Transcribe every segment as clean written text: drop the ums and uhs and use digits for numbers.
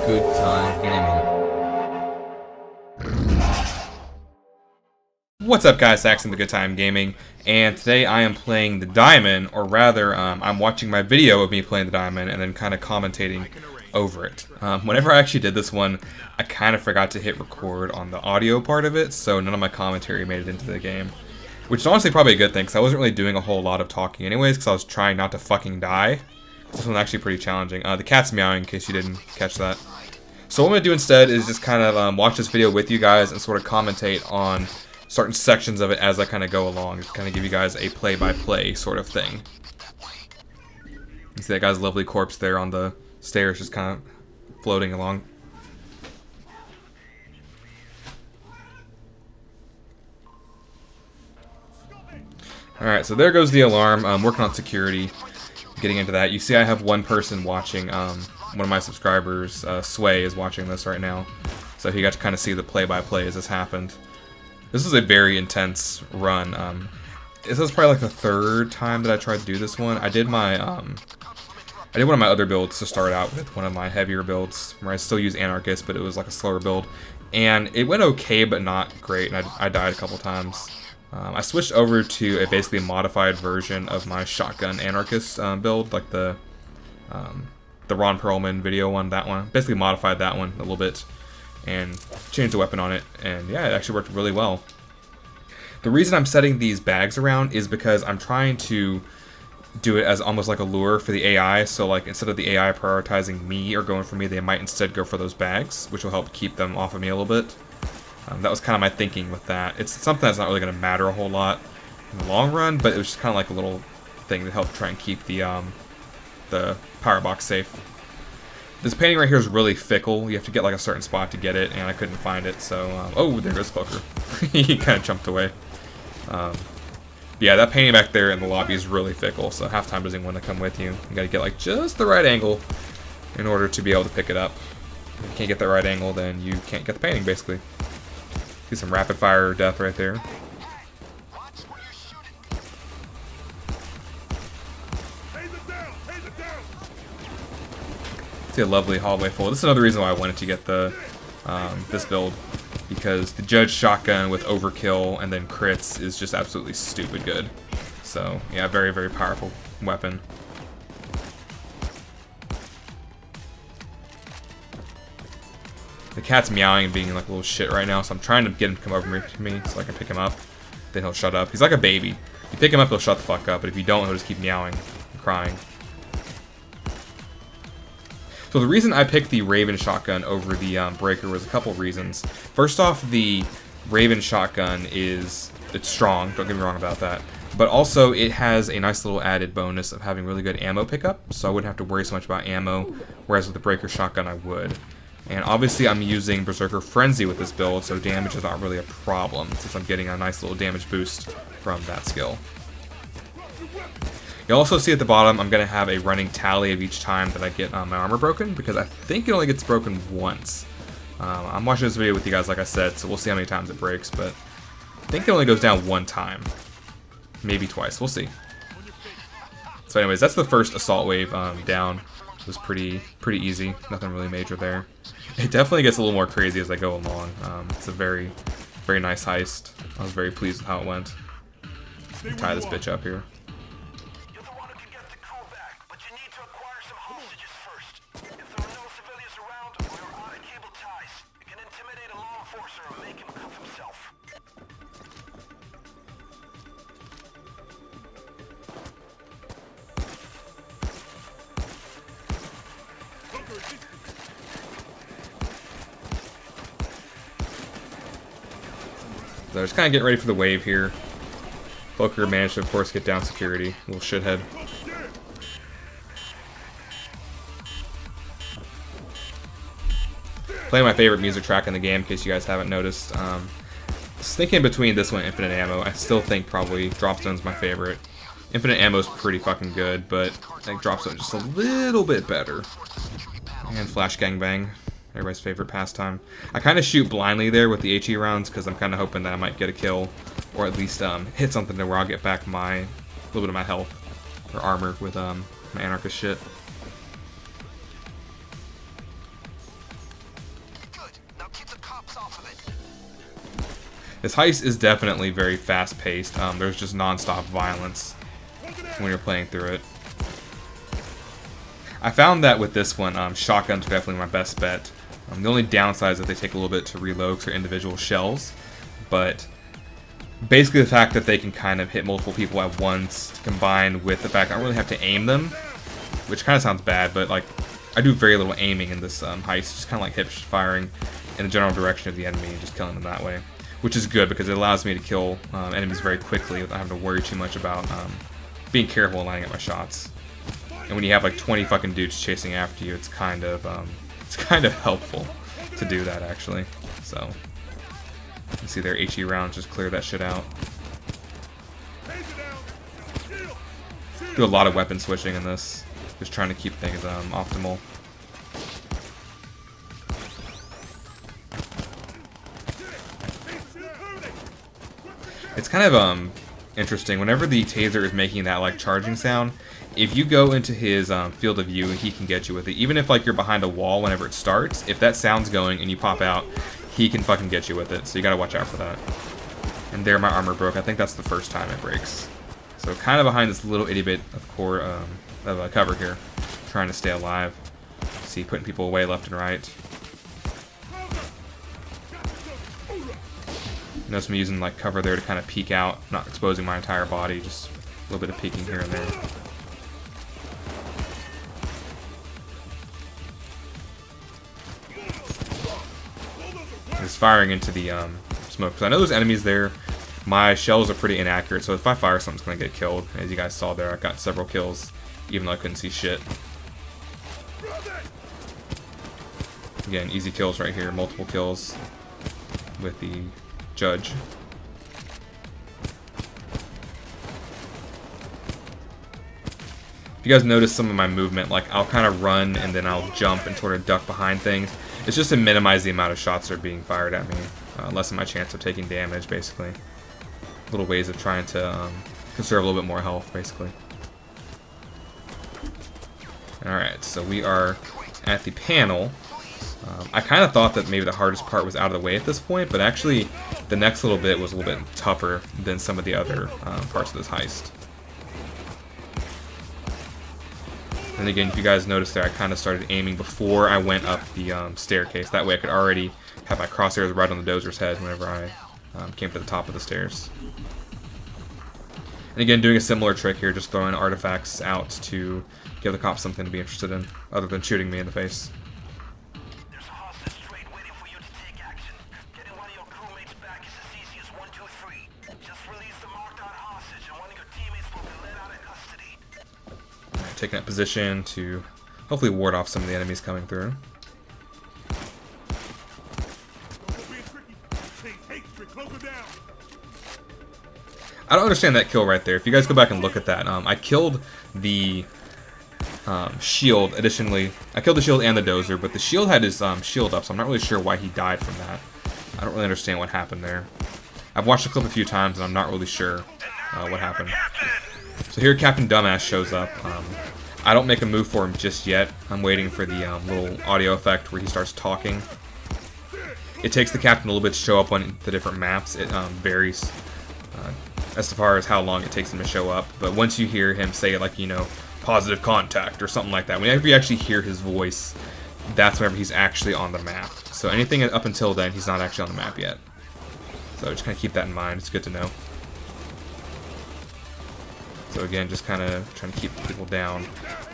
Good time gaming. What's up guys, Saxon the Good Time Gaming, and today I am playing the Diamond, or rather, I'm watching my video of me playing the Diamond and then kind of commentating over it. Whenever I actually did this one, I kind of forgot to hit record on the audio part of it, so none of my commentary made it into the game. Which is honestly probably a good thing, because I wasn't really doing a whole lot of talking anyways, because I was trying not to fucking die. This one's actually pretty challenging. The cat's meowing, in case you didn't catch that. So what I'm going to do instead is just kind of watch this video with you guys and sort of commentate on certain sections of it as I kind of go along. Just kind of give you guys a play-by-play sort of thing. You see that guy's lovely corpse there on the stairs just kind of floating along. Alright, so there goes the alarm. I'm working on security, getting into that. You see I have one person watching. One of my subscribers, Sway, is watching this right now. So he got to kind of see the play-by-play as this happened. This is a very intense run. This is probably like the third time that I tried to do this one. I did my I did one of my other builds to start out with, one of my heavier builds, where I still use Anarchist, but it was like a slower build. And it went okay, but not great, and I died a couple times. I switched over to a basically modified version of my shotgun Anarchist build, like the Ron Perlman video one, that one. Basically modified that one a little bit and changed the weapon on it, and yeah, it actually worked really well. The reason I'm setting these bags around is because I'm trying to do it as almost like a lure for the AI, so like instead of the AI prioritizing me or going for me, they might instead go for those bags, which will help keep them off of me a little bit. That was kind of my thinking with that. It's something that's not really going to matter a whole lot in the long run, but it was just kind of like a little thing to help try and keep the power box safe. This painting right here is really fickle. You have to get like a certain spot to get it, and I couldn't find it, so... oh, there goes Cloaker. He kind of jumped away. Yeah, that painting back there in the lobby is really fickle, so half-time doesn't want to come with you. You gotta get like just the right angle in order to be able to pick it up. If you can't get the right angle, then you can't get the painting, basically. See some rapid-fire death right there. See a lovely hallway full. This is another reason why I wanted to get the this build, because the Judge shotgun with overkill and then crits is just absolutely stupid good. So yeah, very, very powerful weapon. The cat's meowing and being like a little shit right now, so I'm trying to get him to come over to me so I can pick him up. Then he'll shut up. He's like a baby. If you pick him up, he'll shut the fuck up, but if you don't, he'll just keep meowing and crying. So the reason I picked the Raven shotgun over the Breaker was a couple reasons. First off, the Raven shotgun it's strong, don't get me wrong about that. But also, it has a nice little added bonus of having really good ammo pickup, so I wouldn't have to worry so much about ammo, whereas with the Breaker shotgun I would. And obviously I'm using Berserker Frenzy with this build, so damage is not really a problem, since I'm getting a nice little damage boost from that skill. You'll also see at the bottom I'm going to have a running tally of each time that I get my armor broken, because I think it only gets broken once. I'm watching this video with you guys, like I said, so we'll see how many times it breaks, but I think it only goes down one time. Maybe twice, we'll see. So anyways, that's the first assault wave down. It was pretty easy, nothing really major there. It definitely gets a little more crazy as I go along. It's a very, very nice heist. I was very pleased with how it went. Tie this bitch up here. So just kind of getting ready for the wave here. Cloaker managed to, of course, get down security. Little shithead. Playing my favorite music track in the game, in case you guys haven't noticed. Thinking between this one and Infinite Ammo, I still think probably Dropstone's my favorite. Infinite Ammo's pretty fucking good, but I think Dropstone's just a little bit better. And Flash Gangbang. Everybody's favorite pastime. I kind of shoot blindly there with the HE rounds because I'm kind of hoping that I might get a kill, or at least hit something to where I'll get back a little bit of my health or armor with my Anarchist shit. This heist is definitely very fast-paced. There's just non-stop violence when you're playing through it. I found that with this one, shotguns are definitely my best bet. The only downside is that they take a little bit to reload because they're individual shells, but basically the fact that they can kind of hit multiple people at once, combined with the fact I don't really have to aim them, which kind of sounds bad, but like I do very little aiming in this heist, just kind of like hip firing in the general direction of the enemy and just killing them that way, which is good because it allows me to kill enemies very quickly without having to worry too much about being careful and lining up my shots. And when you have like 20 fucking dudes chasing after you, it's kind of helpful to do that actually. So you see their HE rounds just clear that shit out. Do a lot of weapon switching in this, just trying to keep things optimal. It's kind of interesting. Whenever the taser is making that like charging sound, if you go into his field of view, he can get you with it. Even if like you're behind a wall whenever it starts, if that sound's going and you pop out, he can fucking get you with it. So you gotta watch out for that. And there my armor broke. I think that's the first time it breaks. So kind of behind this little itty bit of cover here, trying to stay alive. See, putting people away left and right. Notice me using like cover there to kind of peek out, not exposing my entire body, just a little bit of peeking here and there. Just firing into the smoke, because I know there's enemies there. My shells are pretty inaccurate, so if I fire, something's going to get killed. As you guys saw there, I got several kills, even though I couldn't see shit. Again, easy kills right here, multiple kills with the judge. If you guys notice some of my movement, like I'll kind of run and then I'll jump and sort of duck behind things. It's just to minimize the amount of shots that are being fired at me, lessen my chance of taking damage, basically. Little ways of trying to conserve a little bit more health, basically. Alright, so we are at the panel. I kind of thought that maybe the hardest part was out of the way at this point, but actually the next little bit was a little bit tougher than some of the other parts of this heist. And again, if you guys noticed there, I kind of started aiming before I went up the staircase. That way I could already have my crosshairs right on the dozer's head whenever I came to the top of the stairs. And again, doing a similar trick here, just throwing artifacts out to give the cops something to be interested in, other than shooting me in the face. Taking that position to hopefully ward off some of the enemies coming through. I don't understand that kill right there. If you guys go back and look at that, I killed the shield. Additionally, I killed the shield and the dozer, but the shield had his shield up, so I'm not really sure why he died from that. I don't really understand what happened there. I've watched the clip a few times, and I'm not really sure what happened. So here Captain Dumbass shows up. I don't make a move for him just yet. I'm waiting for the little audio effect where he starts talking. It takes the captain a little bit to show up on the different maps. It varies as far as how long it takes him to show up. But once you hear him say, like, you know, positive contact or something like that, whenever you actually hear his voice, that's whenever he's actually on the map. So anything up until then, he's not actually on the map yet. So just kind of keep that in mind. It's good to know. So again, just kind of trying to keep people down.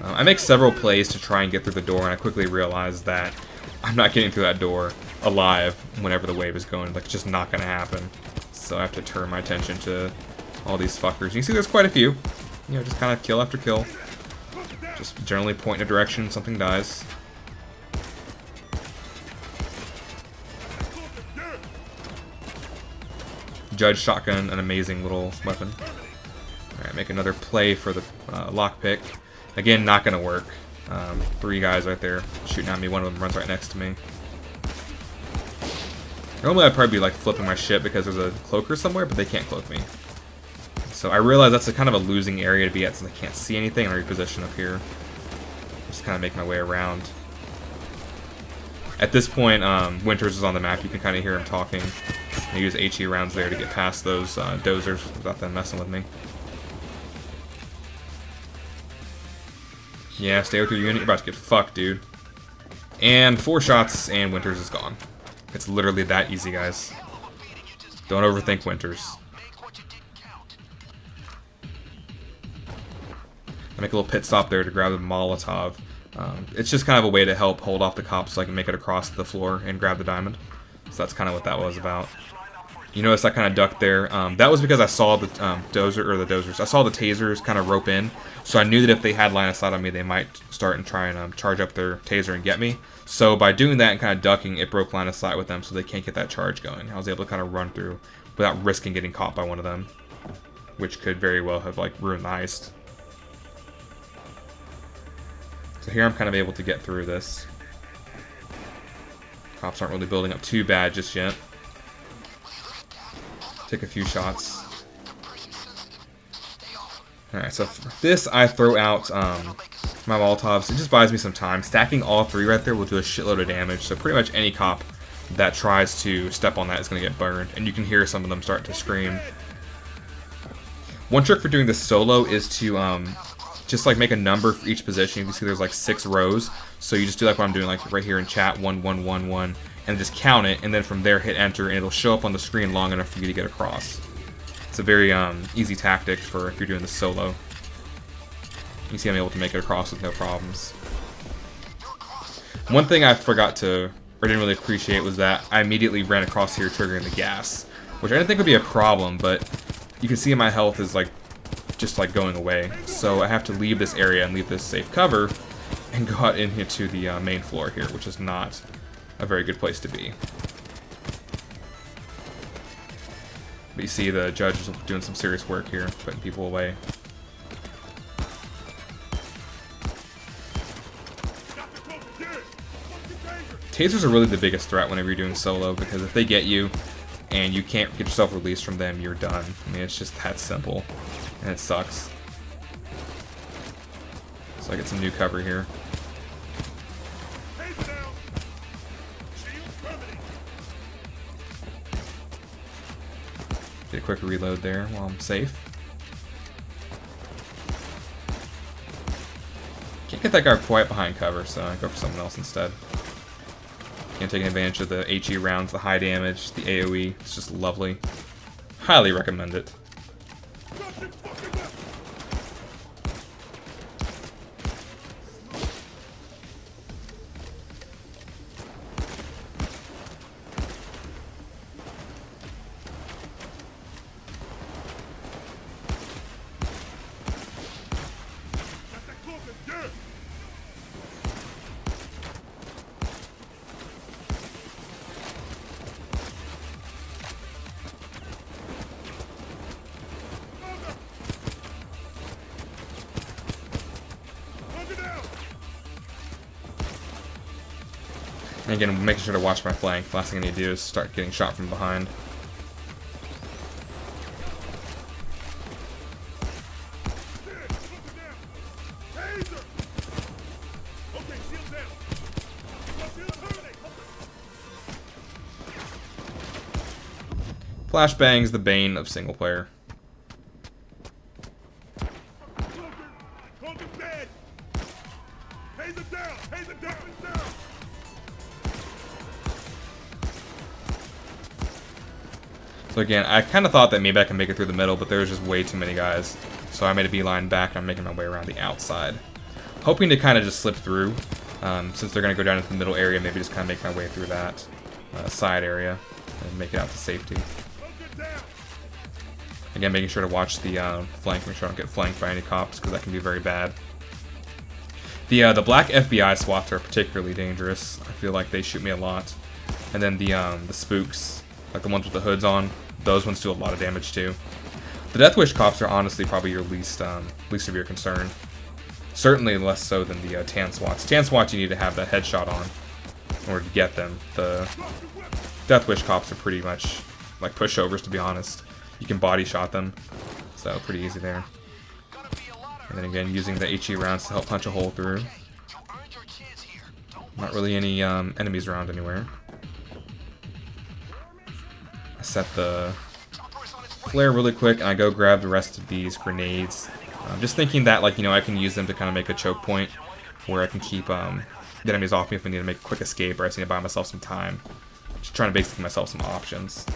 I make several plays to try and get through the door, and I quickly realize that I'm not getting through that door alive whenever the wave is going. Like, it's just not going to happen. So I have to turn my attention to all these fuckers. You can see there's quite a few. You know, just kind of kill after kill. Just generally point in a direction, something dies. Judge shotgun, an amazing little weapon. Alright, make another play for the lockpick. Again, not going to work. 3 guys right there shooting at me. One of them runs right next to me. Normally I'd probably be like flipping my shit because there's a cloaker somewhere, but they can't cloak me. So I realize that's a kind of a losing area to be at since I can't see anything. I reposition up here. Just kind of make my way around. At this point, Winters is on the map. You can kind of hear him talking. I use HE rounds there to get past those dozers without them messing with me. Yeah, stay with your unit. You're about to get fucked, dude. And 4 shots, and Winters is gone. It's literally that easy, guys. Don't overthink Winters. I make a little pit stop there to grab the Molotov. It's just kind of a way to help hold off the cops so I can make it across the floor and grab the diamond. So that's kind of what that was about. You notice I kind of ducked there. That was because I saw the dozers. I saw the tasers kind of rope in, so I knew that if they had line of sight on me, they might start and try and charge up their taser and get me. So by doing that and kind of ducking, it broke line of sight with them, so they can't get that charge going. I was able to kind of run through without risking getting caught by one of them, which could very well have like ruined the heist. So here I'm kind of able to get through this. Cops aren't really building up too bad just yet. Take a few shots. Alright, so for this I throw out my Molotovs. It just buys me some time. Stacking all 3 right there will do a shitload of damage, so pretty much any cop that tries to step on that is going to get burned, and you can hear some of them start to scream. One trick for doing this solo is to just like make a number for each position. You can see there's like 6 rows, so you just do like what I'm doing, like right here in chat, 1 1 1 1, and just count it, and then from there hit enter, and it'll show up on the screen long enough for you to get across. It's a very easy tactic for if you're doing this solo. You see I'm able to make it across with no problems. One thing I forgot to, or didn't really appreciate, was that I immediately ran across here triggering the gas, which I didn't think would be a problem, but you can see my health is like just like going away. So I have to leave this area and leave this safe cover and go out into the main floor here, which is not a very good place to be. But you see the judge is doing some serious work here, putting people away. Tasers are really the biggest threat whenever you're doing solo, because if they get you and you can't get yourself released from them, you're done. I mean, it's just that simple, and it sucks. So I get some new cover here. Get a quick reload there while I'm safe. Can't get that guy quite behind cover, so I go for someone else instead. Can't take advantage of the HE rounds, the high damage, the AoE. It's just lovely. Highly recommend it. And again, making sure to watch my flank. The last thing I need to do is start getting shot from behind. Flashbang's the bane of single player. So again, I kind of thought that maybe I can make it through the middle, but there was just way too many guys. So I made a beeline back, and I'm making my way around the outside. Hoping to kind of just slip through, since they're going to go down into the middle area, maybe just kind of make my way through that side area and make it out to safety. Again, making sure to watch the flank, make sure I don't get flanked by any cops, because that can be very bad. The black FBI SWATs are particularly dangerous. I feel like they shoot me a lot. And then the spooks, like the ones with the hoods on, those ones do a lot of damage too. The Death Wish cops are honestly probably your least of your concern. Certainly less so than the tan SWATs. Tan SWATs you need to have that headshot on in order to get them. The Death Wish cops are pretty much like pushovers, to be honest. You can body shot them, so pretty easy there. And then again, using the HE rounds to help punch a hole through. Not really any enemies around anywhere. I set the flare really quick, and I go grab the rest of these grenades. Just thinking that, like, you know, I can use them to kind of make a choke point where I can keep the enemies off me if I need to make a quick escape, or I just need to buy myself some time. Just trying to basically give myself some options.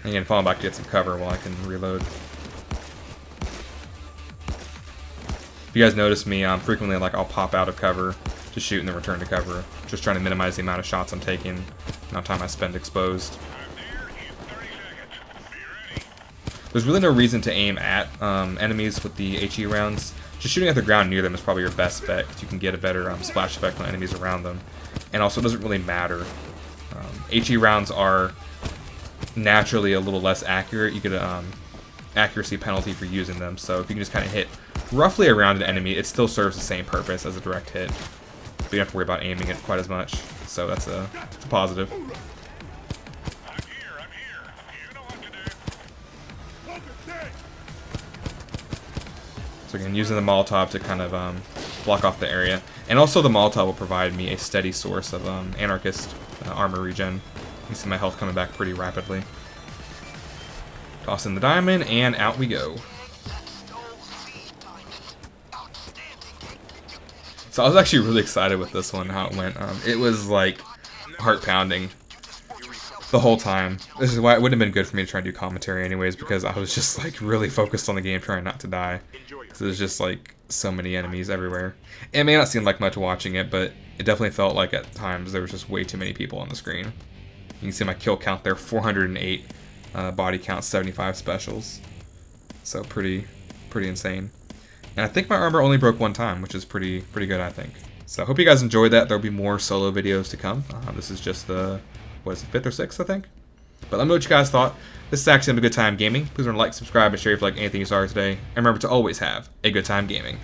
Again, falling back to get some cover while I can reload. If you guys notice me, frequently, like, I'll pop out of cover to shoot and then return to cover. Just trying to minimize the amount of shots I'm taking, amount of time I spend exposed. There's really no reason to aim at enemies with the HE rounds. Just shooting at the ground near them is probably your best bet, because you can get a better splash effect on enemies around them. And also, it doesn't really matter. HE rounds are naturally a little less accurate. You get an accuracy penalty for using them, so if you can just kind of hit roughly around an enemy, it still serves the same purpose as a direct hit, but you don't have to worry about aiming it quite as much, so that's a positive. I'm here. You know what to do. So again, using the Molotov to kind of block off the area, and also the Molotov will provide me a steady source of anarchist armor regen. You can see my health coming back pretty rapidly. Toss in the diamond, and out we go. So I was actually really excited with this one, how it went. It was like heart pounding the whole time. This is why it wouldn't have been good for me to try and do commentary anyways, because I was just like really focused on the game, trying not to die. So there's just like so many enemies everywhere. It may not seem like much watching it, but it definitely felt like at times there was just way too many people on the screen. You can see my kill count there, 408, body count, 75 specials. So pretty insane. And I think my armor only broke one time, which is pretty good, I think. So I hope you guys enjoyed that. There'll be more solo videos to come. This is just the, what is it, 5th or 6th, I think? But let me know what you guys thought. This is actually a good time gaming. Please remember to like, subscribe, and share if you like anything you saw today. And remember to always have a good time gaming.